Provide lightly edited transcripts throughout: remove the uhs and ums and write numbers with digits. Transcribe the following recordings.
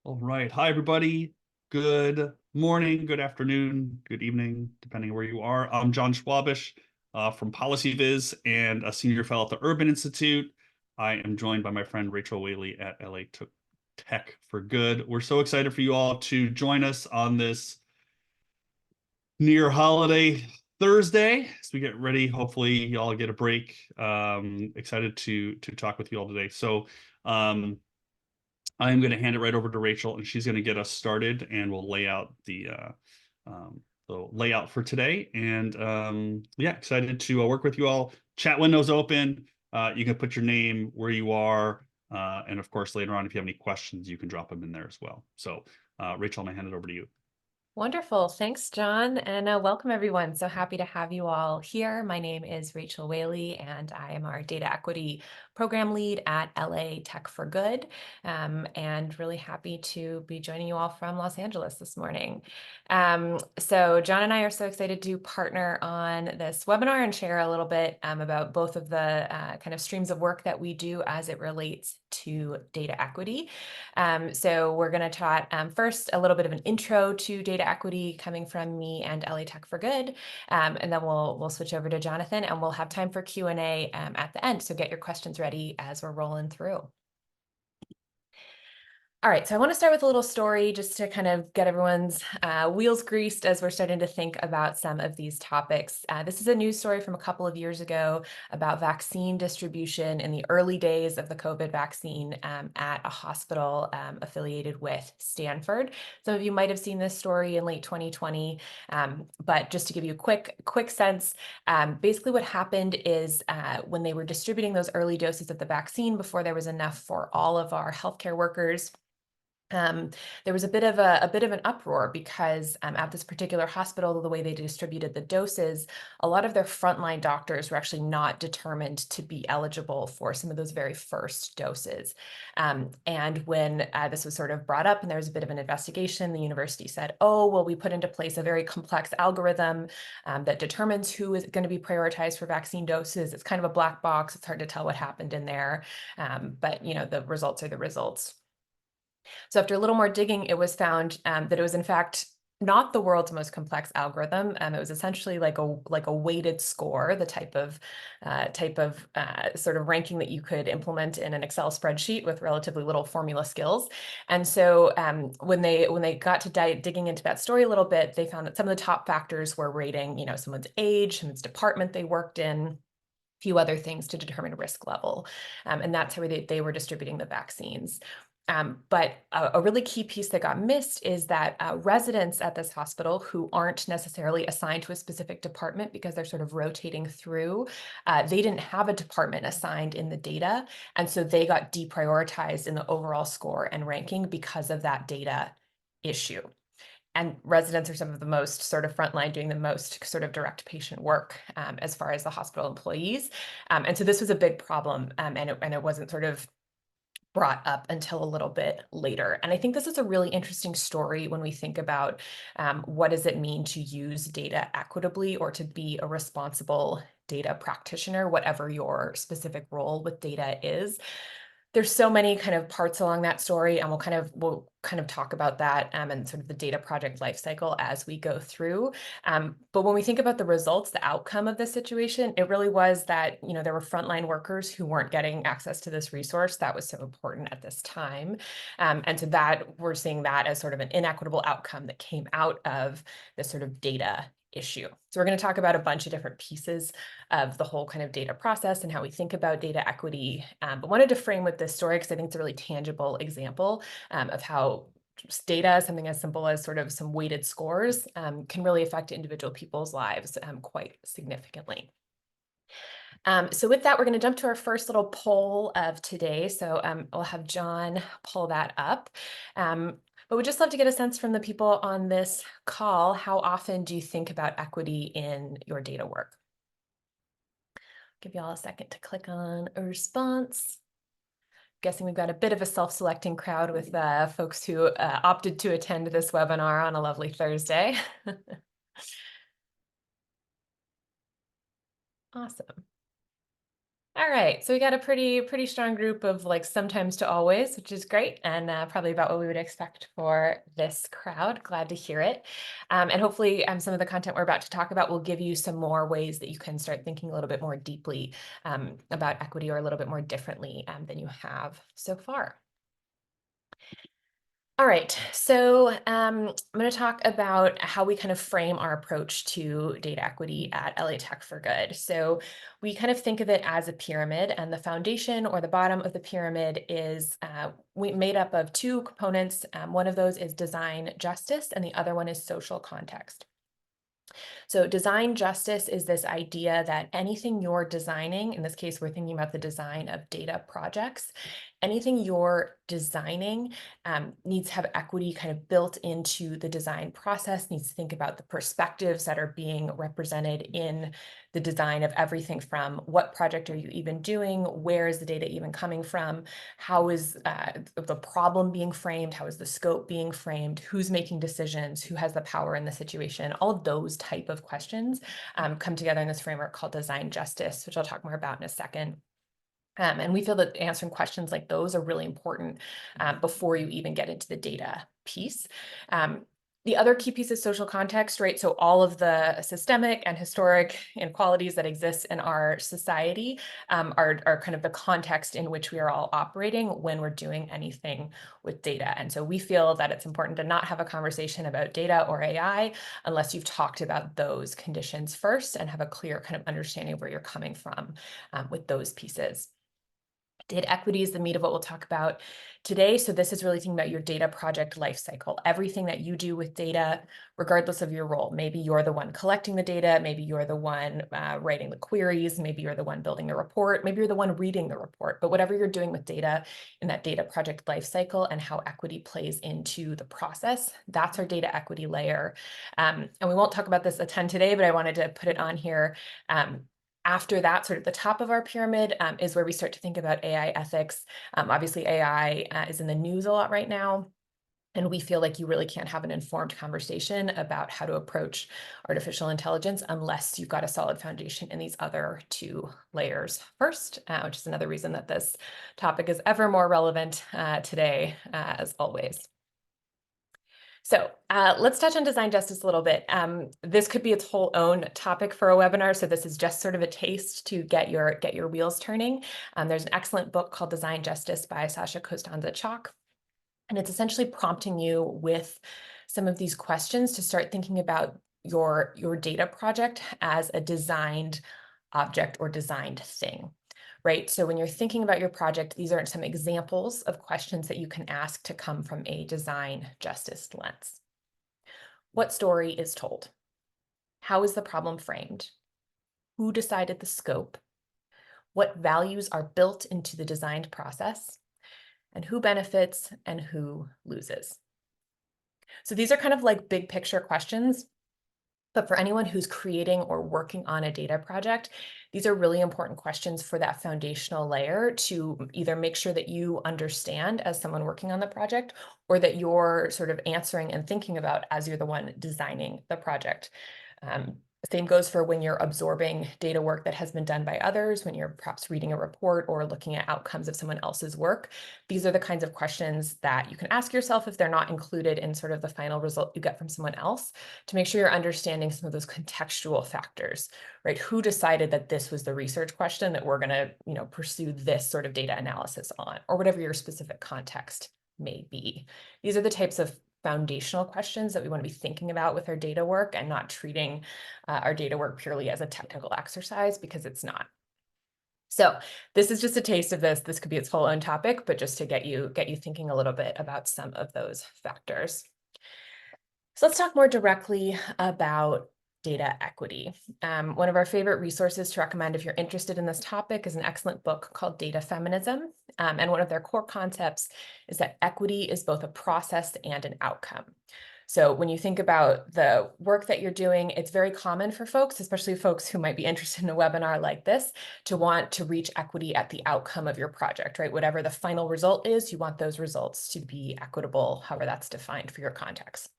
All right. Hi, everybody. Good morning, good afternoon, good evening, depending on where you are. I'm John Schwabish from PolicyViz and a senior fellow at the Urban Institute. I am joined by my friend Rachel Whaley at LA Tech4Good. We're so excited for you all to join us on this near holiday Thursday as we get ready. Hopefully, y'all get a break. Excited to talk with you all today. Um, I'm going to hand it right over to Rachel, and she's going to get us started, and we'll lay out the layout for today. And yeah, excited to work with you all. Chat window's open. You can put your name, where you are, and of course, later on, if you have any questions, you can drop them in there as well. So, Rachel, I'm going to hand it over to you. Wonderful. Thanks, John, and welcome everyone. So happy to have you all here. My name is Rachel Whaley, and I am our data equity program lead at LA Tech4Good, and really happy to be joining you all from Los Angeles this morning. So John and I are so excited to partner on this webinar and share a little bit about both of the kind of streams of work that we do as it relates to data equity. So we're going to chat first a little bit of an intro to data equity coming from me and LA Tech4Good, and then we'll switch over to Jonathan, and we'll have time for Q&A at the end. So get your questions ready as we're rolling through. All right, so I want to start with a little story just to kind of get everyone's wheels greased as we're starting to think about some of these topics. This is a news story from a couple of years ago about vaccine distribution in the early days of the COVID vaccine at a hospital affiliated with Stanford. Some of you might have seen this story in late 2020, but just to give you a quick sense, basically what happened is when they were distributing those early doses of the vaccine before there was enough for all of our healthcare workers, there was a bit of an uproar because at this particular hospital, the way they distributed the doses, a lot of their frontline doctors were actually not determined to be eligible for some of those very first doses. And when this was sort of brought up and there was a bit of an investigation, the university said, oh, well, we put into place a very complex algorithm that determines who is going to be prioritized for vaccine doses. It's kind of a black box. It's hard to tell what happened in there, but the results are the results. So after a little more digging, it was found that it was in fact not the world's most complex algorithm. It was essentially like a weighted score, the type of sort of ranking that you could implement in an Excel spreadsheet with relatively little formula skills. And so when they got to digging into that story a little bit, they found that some of the top factors were rating, someone's age, someone's department they worked in, few other things to determine risk level. And that's how they were distributing the vaccines. But a really key piece that got missed is that residents at this hospital who aren't necessarily assigned to a specific department because they're sort of rotating through, they didn't have a department assigned in the data. And so they got deprioritized in the overall score and ranking because of that data issue. And residents are some of the most sort of frontline, doing the most sort of direct patient work as far as the hospital employees. And so this was a big problem, and it wasn't sort of brought up until a little bit later. And I think this is a really interesting story when we think about what does it mean to use data equitably or to be a responsible data practitioner, whatever your specific role with data is. There's so many kind of parts along that story, and we'll kind of talk about that and sort of the data project lifecycle as we go through. But when we think about the results, the outcome of this situation, it really was that there were frontline workers who weren't getting access to this resource that was so important at this time, and so that we're seeing that as sort of an inequitable outcome that came out of this sort of data issue. So we're going to talk about a bunch of different pieces of the whole kind of data process and how we think about data equity, but wanted to frame with this story because I think it's a really tangible example of how data, something as simple as sort of some weighted scores, can really affect individual people's lives quite significantly. So with that, we're going to jump to our first little poll of today. So we'll have John pull that up. But we'd just love to get a sense from the people on this call, how often do you think about equity in your data work? Give you all a second to click on a response. Guessing we've got a bit of a self-selecting crowd with folks who opted to attend this webinar on a lovely Thursday. Awesome. All right, so we got a pretty strong group of like sometimes to always, which is great, and probably about what we would expect for this crowd. Glad to hear it. And hopefully some of the content we're about to talk about will give you some more ways that you can start thinking a little bit more deeply about equity, or a little bit more differently than you have so far. All right, so I'm going to talk about how we kind of frame our approach to data equity at LA Tech for Good. So we kind of think of it as a pyramid, and the foundation or the bottom of the pyramid is we made up of two components. One of those is design justice, and the other one is social context. So design justice is this idea that anything you're designing, in this case, we're thinking about the design of data projects, anything you're designing needs to have equity kind of built into the design process, needs to think about the perspectives that are being represented in the design of everything from what project are you even doing, where is the data even coming from, how is the problem being framed, how is the scope being framed, who's making decisions, who has the power in the situation. All of those type of questions come together in this framework called design justice, which I'll talk more about in a second. And we feel that answering questions like those are really important before you even get into the data piece. The other key piece is social context, right? So all of the systemic and historic inequalities that exist in our society are kind of the context in which we are all operating when we're doing anything with data. And so we feel that it's important to not have a conversation about data or AI unless you've talked about those conditions first and have a clear kind of understanding of where you're coming from with those pieces. Data equity is the meat of what we'll talk about today. So this is really thinking about your data project lifecycle, everything that you do with data, regardless of your role. Maybe you're the one collecting the data, maybe you're the one writing the queries, maybe you're the one building the report, maybe you're the one reading the report, but whatever you're doing with data in that data project lifecycle and how equity plays into the process, that's our data equity layer. And we won't talk about this a ton today, but I wanted to put it on here. After that, sort of the top of our pyramid is where we start to think about AI ethics. Obviously, AI is in the news a lot right now. And we feel like you really can't have an informed conversation about how to approach artificial intelligence unless you've got a solid foundation in these other two layers first, which is another reason that this topic is ever more relevant today, as always. So let's touch on design justice a little bit. This could be its whole own topic for a webinar. So this is just sort of a taste to get your wheels turning. There's an excellent book called Design Justice by Sasha Costanza-Chock. And it's essentially prompting you with some of these questions to start thinking about your data project as a designed object or designed thing. Right. So when you're thinking about your project, these are some examples of questions that you can ask to come from a design justice lens. What story is told? How is the problem framed? Who decided the scope? What values are built into the designed process? And who benefits and who loses? So these are kind of like big picture questions. But for anyone who's creating or working on a data project, these are really important questions for that foundational layer to either make sure that you understand as someone working on the project, or that you're sort of answering and thinking about as you're the one designing the project. Same goes for when you're absorbing data work that has been done by others, when you're perhaps reading a report or looking at outcomes of someone else's work. These are the kinds of questions that you can ask yourself if they're not included in sort of the final result you get from someone else, to make sure you're understanding some of those contextual factors, right? Who decided that this was the research question that we're going to, pursue this sort of data analysis on, or whatever your specific context may be. These are the types of foundational questions that we want to be thinking about with our data work, and not treating our data work purely as a technical exercise, because it's not. So this is just a taste of this. This could be its whole own topic, but just to get you thinking a little bit about some of those factors. So let's talk more directly about data equity. One of our favorite resources to recommend if you're interested in this topic is an excellent book called Data Feminism. And one of their core concepts is that equity is both a process and an outcome. So when you think about the work that you're doing, it's very common for folks, especially folks who might be interested in a webinar like this, to want to reach equity at the outcome of your project, right? Whatever the final result is, you want those results to be equitable, however that's defined for your context.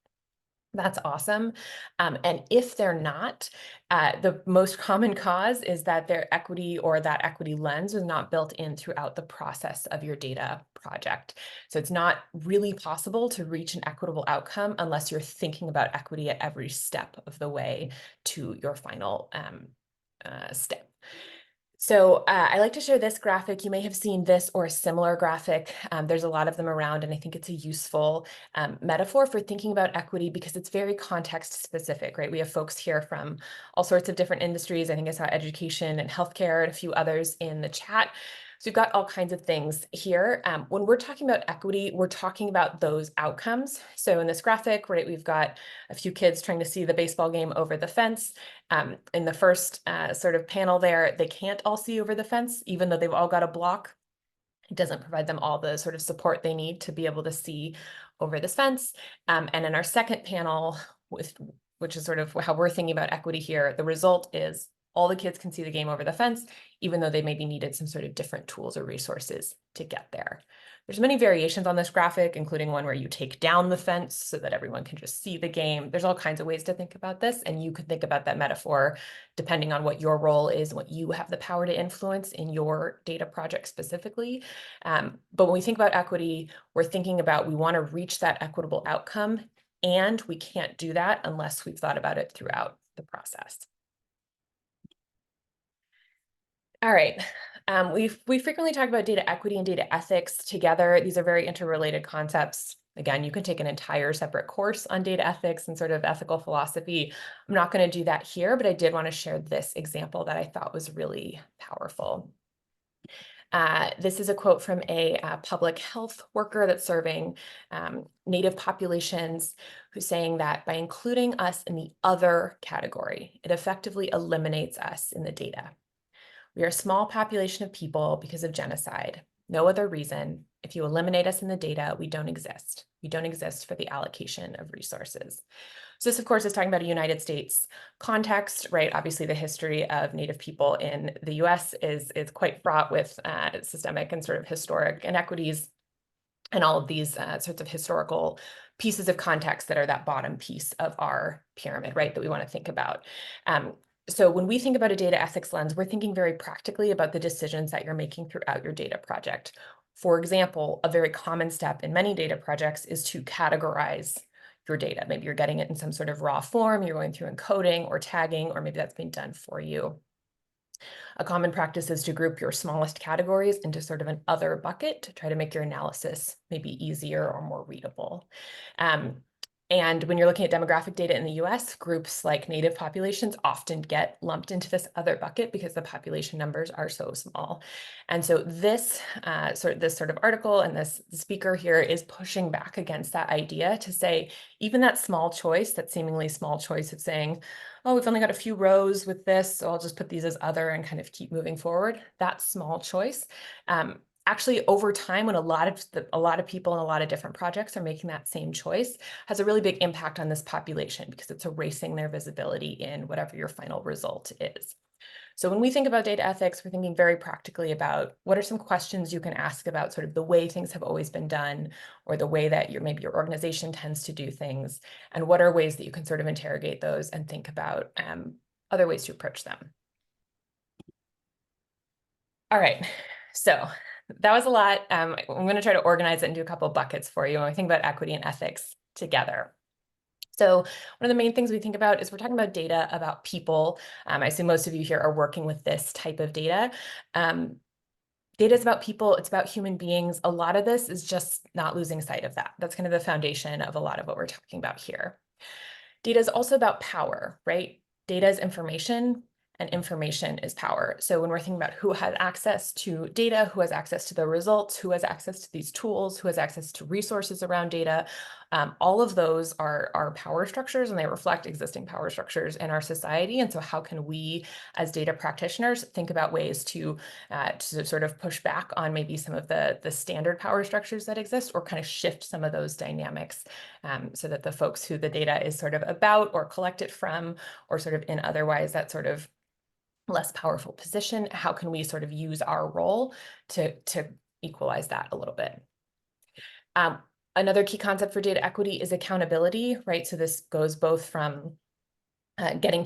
That's awesome. And if they're not, the most common cause is that their equity or that equity lens was not built in throughout the process of your data project. So it's not really possible to reach an equitable outcome unless you're thinking about equity at every step of the way to your final step. So I like to share this graphic. You may have seen this or a similar graphic. There's a lot of them around, and I think it's a useful metaphor for thinking about equity because it's very context specific, right? We have folks here from all sorts of different industries. I think I saw education and healthcare and a few others in the chat. So we've got all kinds of things here. When we're talking about equity, we're talking about those outcomes. So in this graphic, right, we've got a few kids trying to see the baseball game over the fence. In the first sort of panel there, they can't all see over the fence, even though they've all got a block. It doesn't provide them all the sort of support they need to be able to see over this fence. And in our second panel, which is sort of how we're thinking about equity here, the result is all the kids can see the game over the fence, even though they maybe needed some sort of different tools or resources to get there. There's many variations on this graphic, including one where you take down the fence so that everyone can just see the game. There's all kinds of ways to think about this, and you could think about that metaphor depending on what your role is, what you have the power to influence in your data project specifically. But when we think about equity, we're thinking about we want to reach that equitable outcome, and we can't do that unless we've thought about it throughout the process. All right. We frequently talk about data equity and data ethics together. These are very interrelated concepts. Again, you can take an entire separate course on data ethics and sort of ethical philosophy. I'm not going to do that here, but I did want to share this example that I thought was really powerful. This is a quote from a public health worker that's serving Native populations, who's saying that by including us in the other category, it effectively eliminates us in the data. We are a small population of people because of genocide. No other reason. If you eliminate us in the data, we don't exist. We don't exist for the allocation of resources. So this, of course, is talking about a United States context, right? Obviously, the history of Native people in the US is quite fraught with systemic and sort of historic inequities and all of these sorts of historical pieces of context that are that bottom piece of our pyramid, right, that we want to think about. So when we think about a data ethics lens, we're thinking very practically about the decisions that you're making throughout your data project. For example, a very common step in many data projects is to categorize your data. Maybe you're getting it in some sort of raw form, you're going through encoding or tagging, or maybe that's being done for you. A common practice is to group your smallest categories into sort of an other bucket to try to make your analysis maybe easier or more readable. And when you're looking at demographic data in the US, groups like Native populations often get lumped into this other bucket because the population numbers are so small. And so this sort of article and this speaker here is pushing back against that idea to say, even that small choice, that seemingly small choice of saying, oh, we've only got a few rows with this, so I'll just put these as other and kind of keep moving forward. That small choice actually, over time, when a lot of people in a lot of different projects are making that same choice, has a really big impact on this population because it's erasing their visibility in whatever your final result is. So when we think about data ethics, we're thinking very practically about what are some questions you can ask about sort of the way things have always been done, or the way that maybe your organization tends to do things, and what are ways that you can sort of interrogate those and think about other ways to approach them. All right, so that was a lot. I'm going to try to organize it into a couple of buckets for you when we think about equity and ethics together. So one of the main things we think about is we're talking about data about people. I assume most of you here are working with this type of data. Data is about people, it's about human beings. A lot of this is just not losing sight of that. That's kind of the foundation of a lot of what we're talking about here. Data is also about power, right? Data is information, and information is power. So when we're thinking about who has access to data, who has access to the results, who has access to these tools, who has access to resources around data, all of those are power structures, and they reflect existing power structures in our society. And so how can we, as data practitioners, think about ways to sort of push back on maybe some of the standard power structures that exist, or kind of shift some of those dynamics so that the folks who the data is sort of about or collected from, or sort of in otherwise that sort of less powerful position, how can we sort of use our role to equalize that a little bit? Another key concept for data equity is accountability, right? So this goes both from getting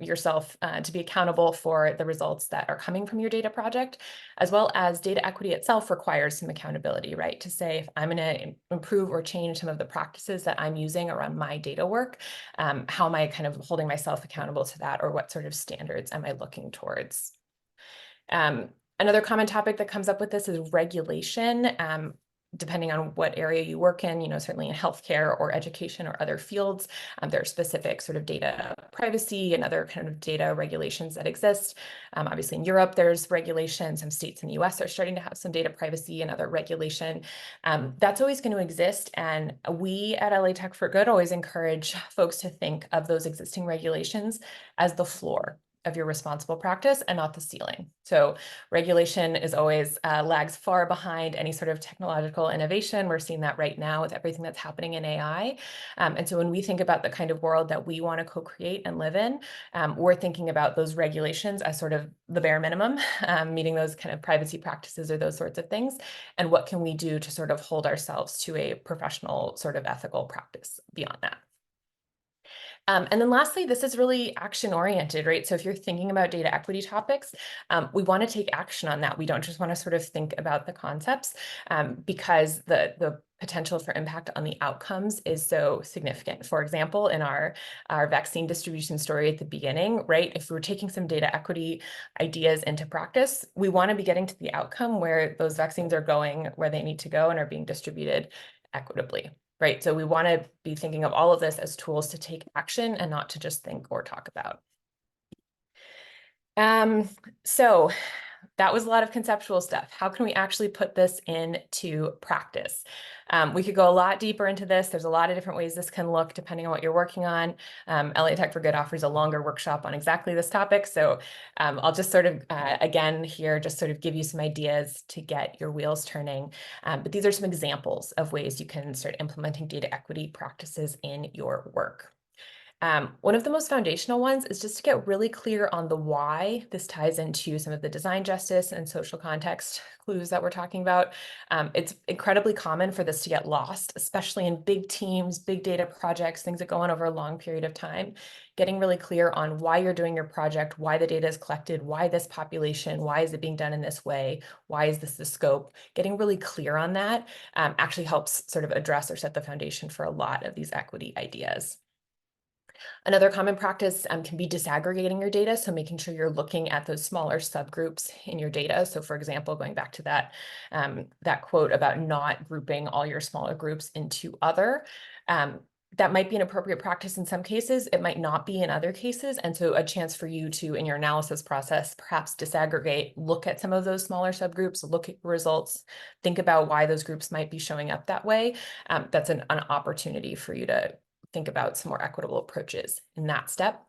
yourself to be accountable for the results that are coming from your data project, as well as data equity itself requires some accountability, right? To say, if I'm going to improve or change some of the practices that I'm using around my data work, how am I kind of holding myself accountable to that, or what sort of standards am I looking towards? Another common topic that comes up with this is regulation. Depending on what area you work in, certainly in healthcare or education or other fields, there are specific sort of data privacy and other kind of data regulations that exist. Obviously in Europe, there's regulation. Some states in the US are starting to have some data privacy and other regulation. That's always going to exist. And we at LA Tech for Good always encourage folks to think of those existing regulations as the floor of your responsible practice and not the ceiling. So regulation is always lags far behind any sort of technological innovation. We're seeing that right now with everything that's happening in AI. And so when we think about the kind of world that we want to co-create and live in, we're thinking about those regulations as sort of the bare minimum, meeting those kind of privacy practices or those sorts of things. And what can we do to sort of hold ourselves to a professional sort of ethical practice beyond that? And then lastly, this is really action oriented, right? So if you're thinking about data equity topics, we want to take action on that. We don't just want to sort of think about the concepts because the potential for impact on the outcomes is so significant. For example, in our vaccine distribution story at the beginning, right? If we're taking some data equity ideas into practice, we want to be getting to the outcome where those vaccines are going where they need to go and are being distributed equitably. Right. So we want to be thinking of all of this as tools to take action and not to just think or talk about. So that was a lot of conceptual stuff. How can we actually put this into practice? We could go a lot deeper into this. There's a lot of different ways this can look depending on what you're working on. LA Tech for Good offers a longer workshop on exactly this topic. So I'll just sort of, again, here, just sort of give you some ideas to get your wheels turning. But these are some examples of ways you can start implementing data equity practices in your work. One of the most foundational ones is just to get really clear on the why. This ties into some of the design justice and social context clues that we're talking about. It's incredibly common for this to get lost, especially in big teams, big data projects, things that go on over a long period of time. Getting really clear on why you're doing your project, why the data is collected, why this population, why is it being done in this way, why is this the scope? Getting really clear on that actually helps sort of address or set the foundation for a lot of these equity ideas. Another common practice can be disaggregating your data, so making sure you're looking at those smaller subgroups in your data. So for example, going back to that, that quote about not grouping all your smaller groups into other, that might be an appropriate practice in some cases, it might not be in other cases. And so a chance for you to, in your analysis process, perhaps disaggregate, look at some of those smaller subgroups, look at your results, think about why those groups might be showing up that way. That's an opportunity for you to think about some more equitable approaches in that step.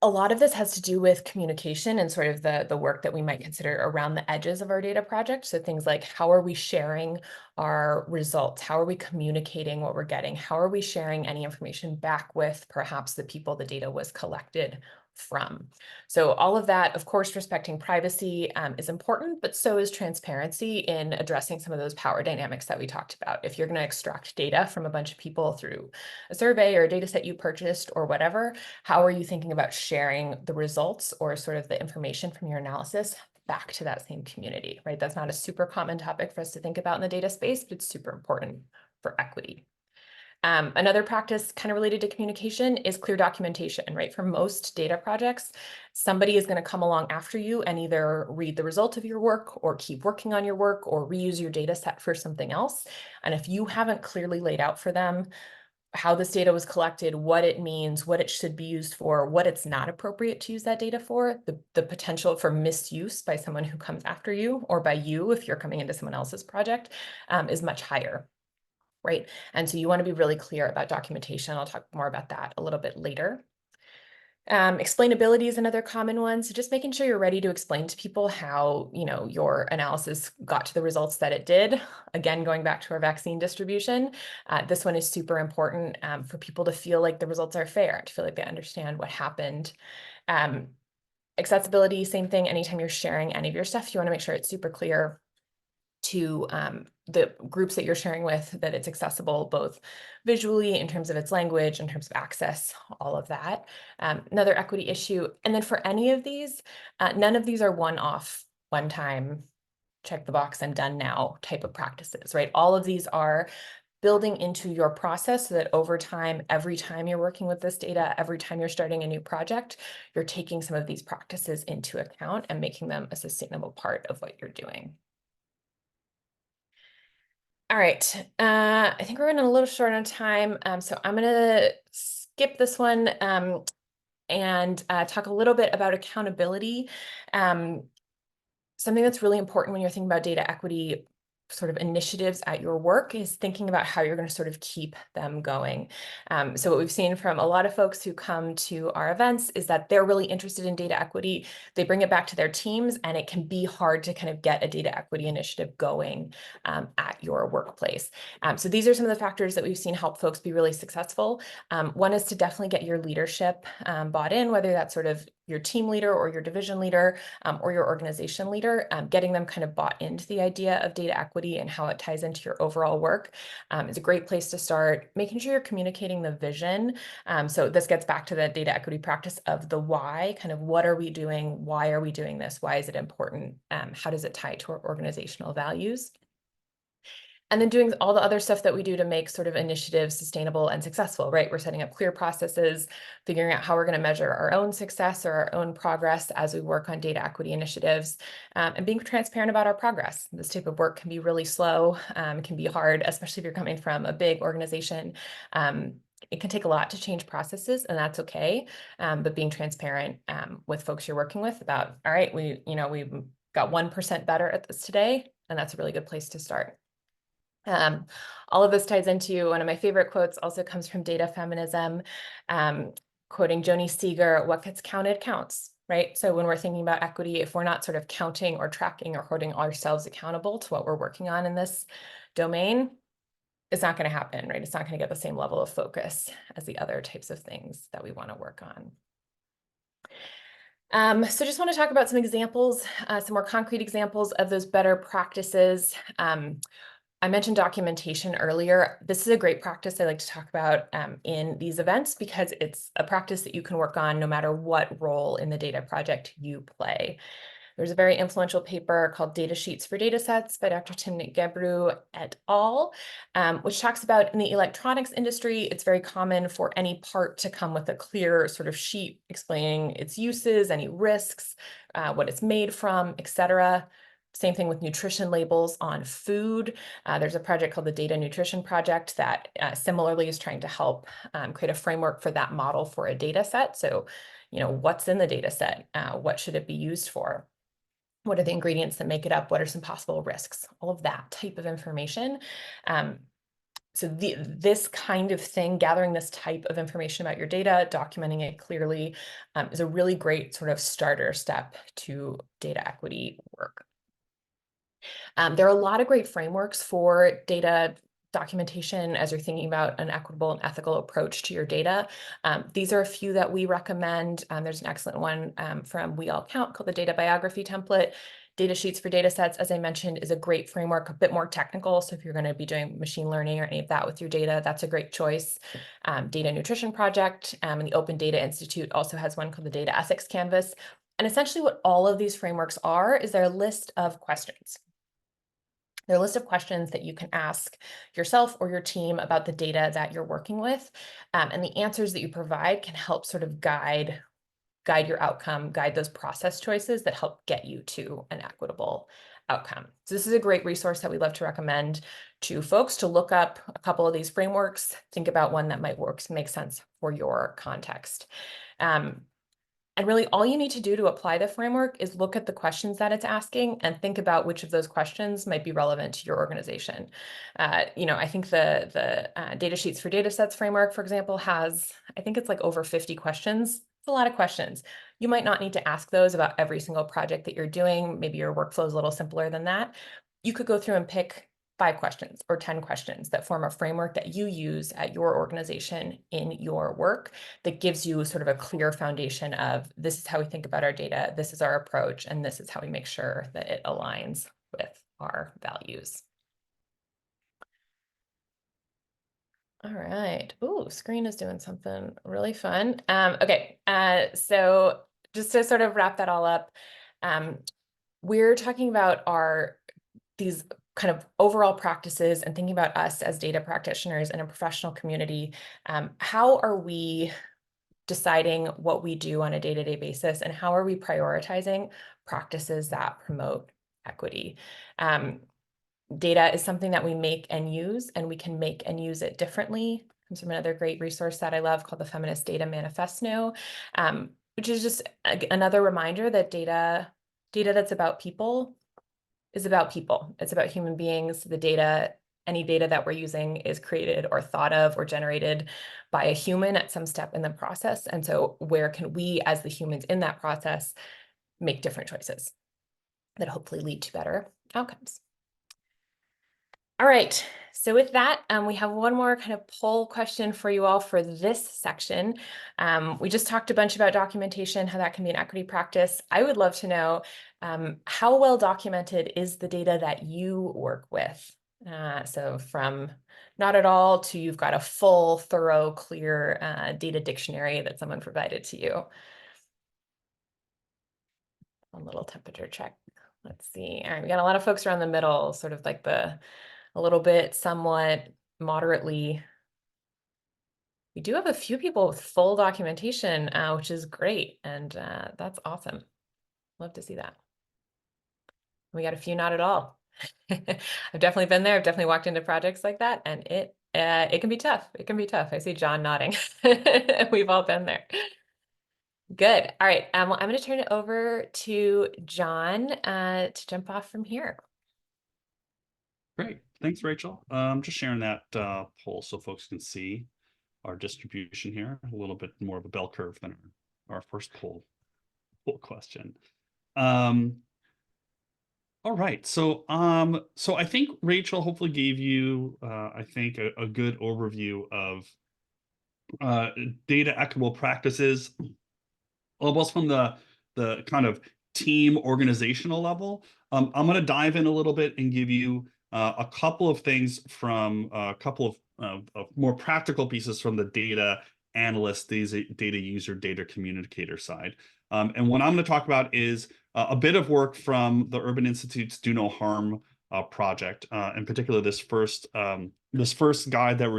A lot of this has to do with communication and sort of the work that we might consider around the edges of our data project. So things like, how are we sharing our results? How are we communicating what we're getting? How are we sharing any information back with perhaps the people the data was collected from? So all of that, of course, respecting privacy is important, but so is transparency in addressing some of those power dynamics that we talked about. If you're going to extract data from a bunch of people through a survey or a data set you purchased or whatever, how are you thinking about sharing the results or sort of the information from your analysis back to that same community, right? That's not a super common topic for us to think about in the data space, but it's super important for equity. Another practice kind of related to communication is clear documentation, right? For most data projects, somebody is going to come along after you and either read the result of your work or keep working on your work or reuse your data set for something else. And if you haven't clearly laid out for them how this data was collected, what it means, what it should be used for, what it's not appropriate to use that data for, the potential for misuse by someone who comes after you or by you if you're coming into someone else's project is much higher. Right. And so you want to be really clear about documentation. I'll talk more about that a little bit later. Explainability is another common one. So just making sure you're ready to explain to people how, your analysis got to the results that it did. Again, going back to our vaccine distribution, this one is super important for people to feel like the results are fair, to feel like they understand what happened. Accessibility, same thing. Anytime you're sharing any of your stuff, you want to make sure it's super clear to the groups that you're sharing with, that it's accessible both visually in terms of its language, in terms of access, all of that. Another equity issue. And then for any of these, none of these are one-off, one-time, check the box, I'm done now type of practices, right? All of these are building into your process so that over time, every time you're working with this data, every time you're starting a new project, you're taking some of these practices into account and making them a sustainable part of what you're doing. All right, I think we're running a little short on time, so I'm gonna skip this one and talk a little bit about accountability. Something that's really important when you're thinking about data equity sort of initiatives at your work is thinking about how you're going to sort of keep them going. So what we've seen from a lot of folks who come to our events is that they're really interested in data equity. They bring it back to their teams, and it can be hard to kind of get a data equity initiative going at your workplace. So these are some of the factors that we've seen help folks be really successful. One is to definitely get your leadership bought in, whether that's sort of your team leader or your division leader or your organization leader, getting them kind of bought into the idea of data equity and how it ties into your overall work is a great place to start. Making sure you're communicating the vision. So this gets back to the data equity practice of the why, kind of what are we doing? Why are we doing this? Why is it important? How does it tie to our organizational values? And then doing all the other stuff that we do to make sort of initiatives sustainable and successful, right? We're setting up clear processes, figuring out how we're going to measure our own success or our own progress as we work on data equity initiatives, and being transparent about our progress. This type of work can be really slow, can be hard, especially if you're coming from a big organization. It can take a lot to change processes, and that's okay. But being transparent with folks you're working with about, all right, we got 1% better at this today, and that's a really good place to start. All of this ties into one of my favorite quotes, also comes from Data Feminism, quoting Joni Seeger, what gets counted counts, right? So when we're thinking about equity, if we're not sort of counting or tracking or holding ourselves accountable to what we're working on in this domain, it's not going to happen, right? It's not going to get the same level of focus as the other types of things that we want to work on. So just want to talk about some examples, some more concrete examples of those better practices. I mentioned documentation earlier. This is a great practice I like to talk about in these events because it's a practice that you can work on no matter what role in the data project you play. There's a very influential paper called Data Sheets for Datasets by Dr. Timnit Gebru et al., which talks about in the electronics industry, it's very common for any part to come with a clear sort of sheet explaining its uses, any risks, what it's made from, etc. Same thing with nutrition labels on food. There's a project called the Data Nutrition Project that similarly is trying to help create a framework for that model for a data set. So, what's in the data set? What should it be used for? What are the ingredients that make it up? What are some possible risks? All of that type of information. So this kind of thing, gathering this type of information about your data, documenting it clearly, is a really great sort of starter step to data equity work. There are a lot of great frameworks for data documentation as you're thinking about an equitable and ethical approach to your data. These are a few that we recommend. There's an excellent one from We All Count called the Data Biography Template. Data Sheets for Datasets, as I mentioned, is a great framework, a bit more technical. So if you're going to be doing machine learning or any of that with your data, that's a great choice. Data Nutrition Project and the Open Data Institute also has one called the Data Ethics Canvas. And essentially what all of these frameworks are is they're a list of questions. They're a list of questions that you can ask yourself or your team about the data that you're working with. And the answers that you provide can help sort of guide your outcome, guide those process choices that help get you to an equitable outcome. So this is a great resource that we love to recommend to folks to look up a couple of these frameworks, think about one that might make sense for your context. And really all you need to do to apply the framework is look at the questions that it's asking and think about which of those questions might be relevant to your organization. I think the Data Sheets for Datasets framework, for example, has, I think it's like over 50 questions. It's a lot of questions. You might not need to ask those about every single project that you're doing. Maybe your workflow is a little simpler than that. You could go through and pick 5 questions or 10 questions that form a framework that you use at your organization in your work that gives you sort of a clear foundation of this is how we think about our data, this is our approach, and this is how we make sure that it aligns with our values. All right. Ooh, screen is doing something really fun. Okay, so just to sort of wrap that all up, we're talking about these kind of overall practices and thinking about us as data practitioners in a professional community. How are we deciding what we do on a day-to-day basis, and how are we prioritizing practices that promote equity? Data is something that we make and use, and we can make and use it differently. Comes from another great resource that I love called the Feminist Data Manifesto, which is just another reminder that data that's about people is about people. It's about human beings. Any data that we're using is created or thought of or generated by a human at some step in the process. And so where can we, as the humans in that process, make different choices that hopefully lead to better outcomes? All right, so with that, we have one more kind of poll question for you all for this section. We just talked a bunch about documentation, how that can be an equity practice. I would love to know how well documented is the data that you work with? So from not at all to you've got a full, thorough, clear data dictionary that someone provided to you. One little temperature check. Let's see. All right, we got a lot of folks around the middle, sort of like a little bit, somewhat, moderately. We do have a few people with full documentation, which is great. And that's awesome. Love to see that. We got a few not at all. I've definitely been there. I've definitely walked into projects like that, and it can be tough. It can be tough. I see John nodding. We've all been there. Good. All right. Well, I'm going to turn it over to John to jump off from here. Great. Thanks, Rachel. Just sharing that poll so folks can see our distribution here, a little bit more of a bell curve than our first poll question. All right, so I think Rachel hopefully gave you I think a good overview of data equitable practices, almost from the kind of team organizational level. I'm going to dive in a little bit and give you a couple of things from a couple of more practical pieces from the data analyst, data user, data communicator side. And what I'm going to talk about is a bit of work from the Urban Institute's Do No Harm project, in particular this first guide that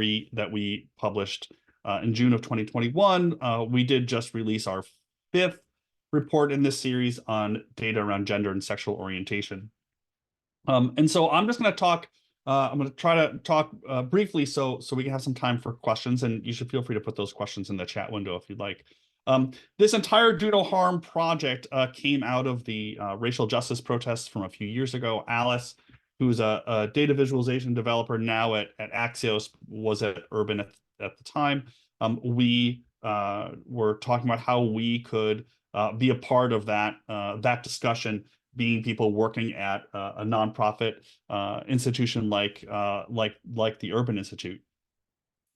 we published in June of 2021. We did just release our 5th report in this series on data around gender and sexual orientation. And so I'm just going to talk. I'm going to try to talk briefly so we can have some time for questions, and you should feel free to put those questions in the chat window if you'd like. This entire Do No Harm project came out of the racial justice protests from a few years ago. Alice, who's a data visualization developer now at Axios, was at Urban at the time. We were talking about how we could be a part of that discussion, being people working at a nonprofit institution like the Urban Institute.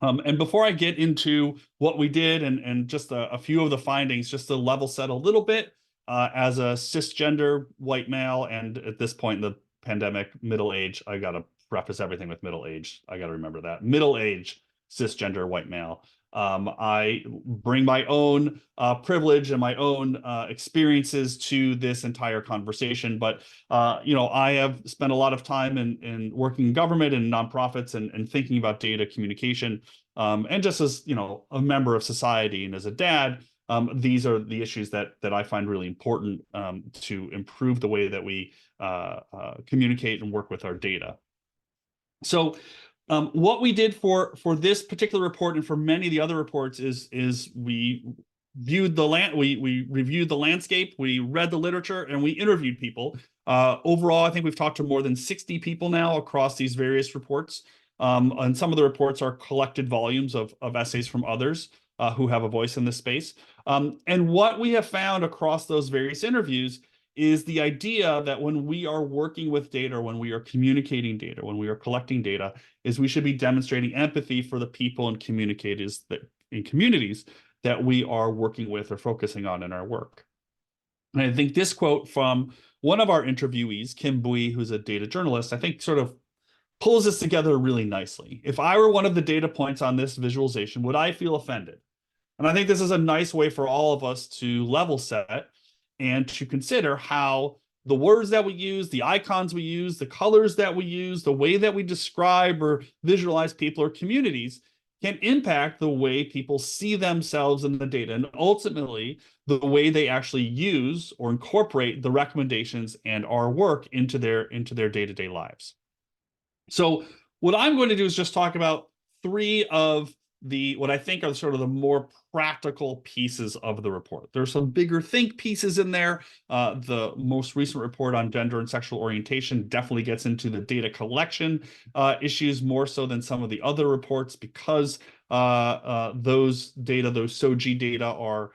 And before I get into what we did and just a few of the findings, just to level set a little bit, as a cisgender white male, and at this point in the pandemic, middle age, I got to preface everything with middle age. I got to remember that. Middle age, cisgender white male. I bring my own privilege and my own experiences to this entire conversation. But, I have spent a lot of time in working in government and nonprofits and thinking about data communication. And just as, a member of society and as a dad, these are the issues that I find really important to improve the way that we communicate and work with our data. So what we did for this particular report and for many of the other reports is we viewed we reviewed the landscape, we read the literature, and we interviewed people. Overall, I think we've talked to more than 60 people now across these various reports. And some of the reports are collected volumes of essays from others who have a voice in this space. And what we have found across those various interviews is the idea that when we are working with data, when we are communicating data, when we are collecting data, is we should be demonstrating empathy for the people and communities that we are working with or focusing on in our work. And I think this quote from one of our interviewees, Kim Bui, who's a data journalist, I think sort of pulls this together really nicely. If I were one of the data points on this visualization, would I feel offended? And I think this is a nice way for all of us to level set and to consider how the words that we use, the icons we use, the colors that we use, the way that we describe or visualize people or communities can impact the way people see themselves in the data, and ultimately the way they actually use or incorporate the recommendations and our work into their day-to-day lives. So what I'm going to do is just talk about three of what I think are sort of the more practical pieces of the report. There's some bigger think pieces in there. The most recent report on gender and sexual orientation definitely gets into the data collection issues more so than some of the other reports, because those SOGI data are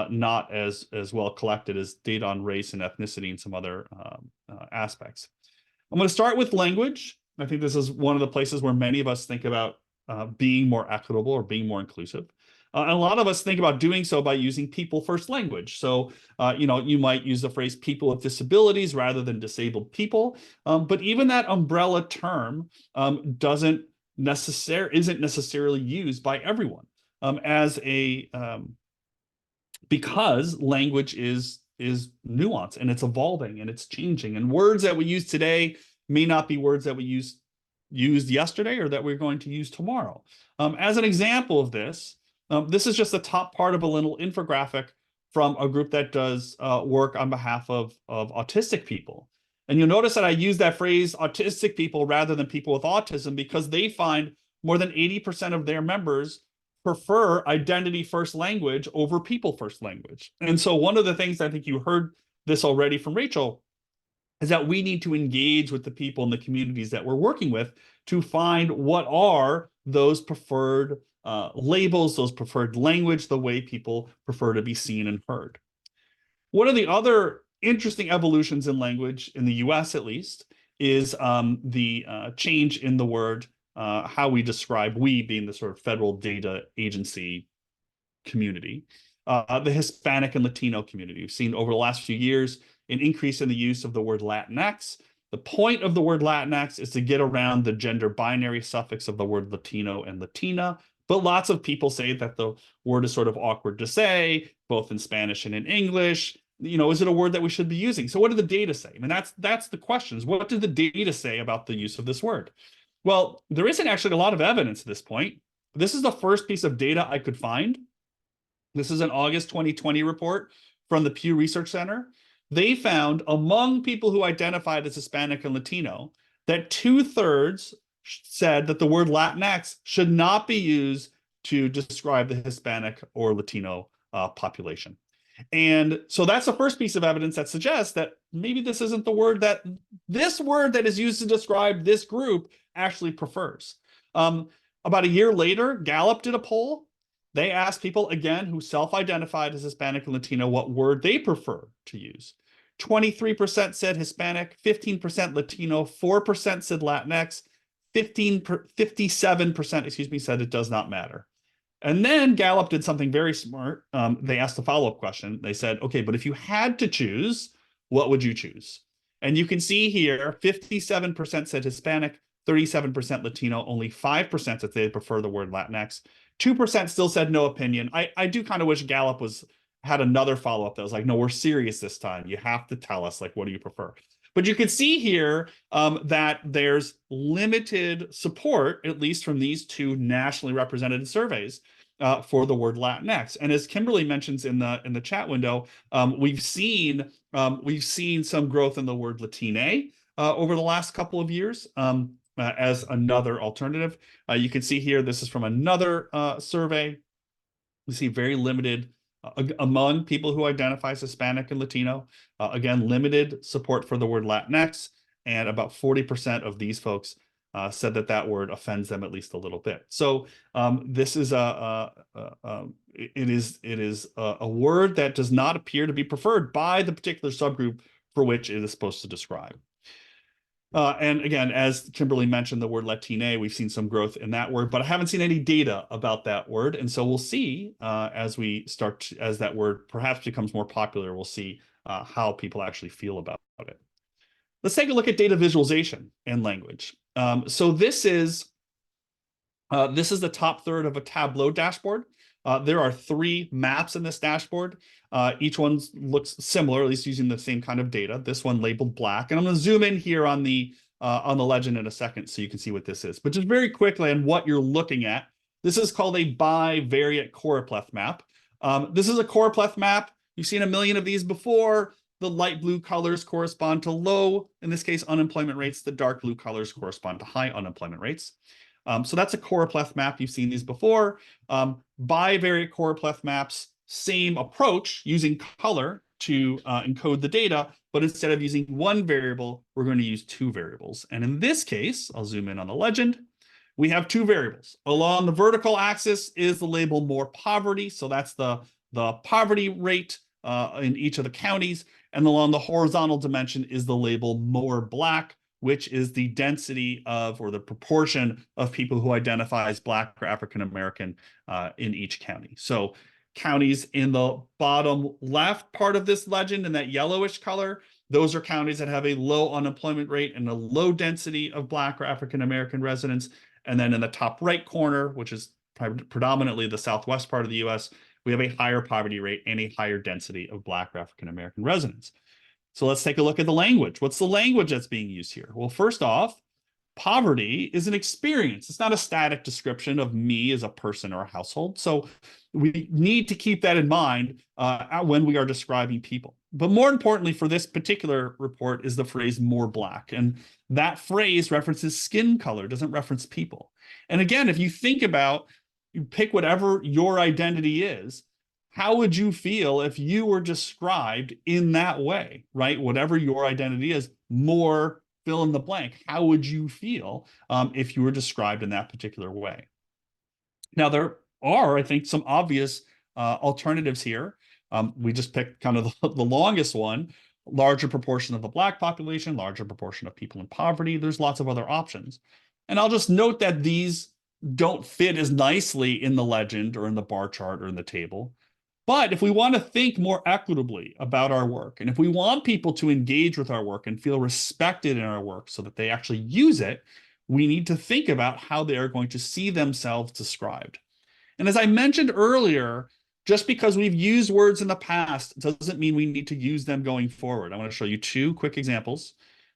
not as well collected as data on race and ethnicity and some other aspects. I'm going to start with language. I think this is one of the places where many of us think about being more equitable or being more inclusive. And a lot of us think about doing so by using people first language. So, you might use the phrase people with disabilities rather than disabled people. But even that umbrella term isn't necessarily used by everyone because language is nuanced and it's evolving and it's changing. And words that we use today may not be words that we used yesterday or that we're going to use tomorrow. As an example of this, this is just the top part of a little infographic from a group that does work on behalf of autistic people. And you'll notice that I use that phrase autistic people rather than people with autism, because they find more than 80% of their members prefer identity first language over people first language. And so one of the things, I think you heard this already from Rachel, is that we need to engage with the people in the communities that we're working with to find what are those preferred labels, those preferred language, the way people prefer to be seen and heard. One of the other interesting evolutions in language, in the US at least, is the change in the word, how we describe, we being the sort of federal data agency community, the Hispanic and Latino community. We've seen over the last few years an increase in the use of the word Latinx. The point of the word Latinx is to get around the gender binary suffix of the word Latino and Latina. But lots of people say that the word is sort of awkward to say, both in Spanish and in English. Is it a word that we should be using? So what do the data say? I mean, that's the questions. What do the data say about the use of this word? Well, there isn't actually a lot of evidence at this point. This is the first piece of data I could find. This is an August 2020 report from the Pew Research Center. They found among people who identified as Hispanic and Latino that 2/3 said that the word Latinx should not be used to describe the Hispanic or Latino population. And so that's the first piece of evidence that suggests that maybe this isn't the word that is used to describe this group actually prefers. About a year later, Gallup did a poll. They asked people, again, who self-identified as Hispanic and Latino, what word they prefer to use. 23% said Hispanic, 15% Latino, 4% said Latinx, 57%, said it does not matter. And then Gallup did something very smart. They asked a follow-up question. They said, okay, but if you had to choose, what would you choose? And you can see here, 57% said Hispanic, 37% Latino, only 5% said they prefer the word Latinx. 2% still said no opinion. I do kind of wish Gallup had another follow-up that was like, no, we're serious this time. You have to tell us, like, what do you prefer? But you can see here that there's limited support, at least from these two nationally represented surveys, for the word Latinx. And as Kimberly mentions in the chat window, we've seen some growth in the word Latine over the last couple of years. As another alternative. You can see here, this is from another survey. We see very limited, among people who identify as Hispanic and Latino, again, limited support for the word Latinx, and about 40% of these folks said that word offends them at least a little bit. So this is a word that does not appear to be preferred by the particular subgroup for which it is supposed to describe. And again, as Kimberly mentioned, the word Latine, we've seen some growth in that word, but I haven't seen any data about that word. And so we'll see as that word perhaps becomes more popular, we'll see how people actually feel about Okay. Let's take a look at data visualization and language. So this is the top third of a Tableau dashboard. There are 3 maps in this dashboard. Each one looks similar, at least using the same kind of data. This one labeled black. And I'm going to zoom in here on the legend in a second so you can see what this is. But just very quickly on what you're looking at, this is called a bivariate choropleth map. This is a choropleth map. You've seen a million of these before. The light blue colors correspond to low, in this case, unemployment rates. The dark blue colors correspond to high unemployment rates. So that's a choropleth map. You've seen these before. Bivariate choropleth maps, same approach, using color to encode the data, but instead of using one variable, we're going to use 2 variables. And in this case, I'll zoom in on the legend. We have 2 variables. Along the vertical axis is the label more poverty. So that's the poverty rate in each of the counties. And along the horizontal dimension is the label more black, which is the density of, or the proportion of people who identify as Black or African American in each county. So counties in the bottom left part of this legend in that yellowish color, those are counties that have a low unemployment rate and a low density of Black or African American residents. And then in the top right corner, which is predominantly the southwest part of the US, we have a higher poverty rate and a higher density of Black or African American residents. So let's take a look at the language. What's the language that's being used here? Well, first off, poverty is an experience. It's not a static description of me as a person or a household. So we need to keep that in mind when we are describing people. But more importantly for this particular report is the phrase more Black. And that phrase references skin color, doesn't reference people. And again, if you think about, you pick whatever your identity is, how would you feel if you were described in that way, right? Whatever your identity is, more fill in the blank. How would you feel if you were described in that particular way? Now, there are, I think, some obvious alternatives here. We just picked kind of the longest one, larger proportion of the Black population, larger proportion of people in poverty. There's lots of other options. And I'll just note that these don't fit as nicely in the legend or in the bar chart or in the table. But if we want to think more equitably about our work, and if we want people to engage with our work and feel respected in our work so that they actually use it, we need to think about how they are going to see themselves described. And as I mentioned earlier, just because we've used words in the past doesn't mean we need to use them going forward. I want to show you 2 quick examples.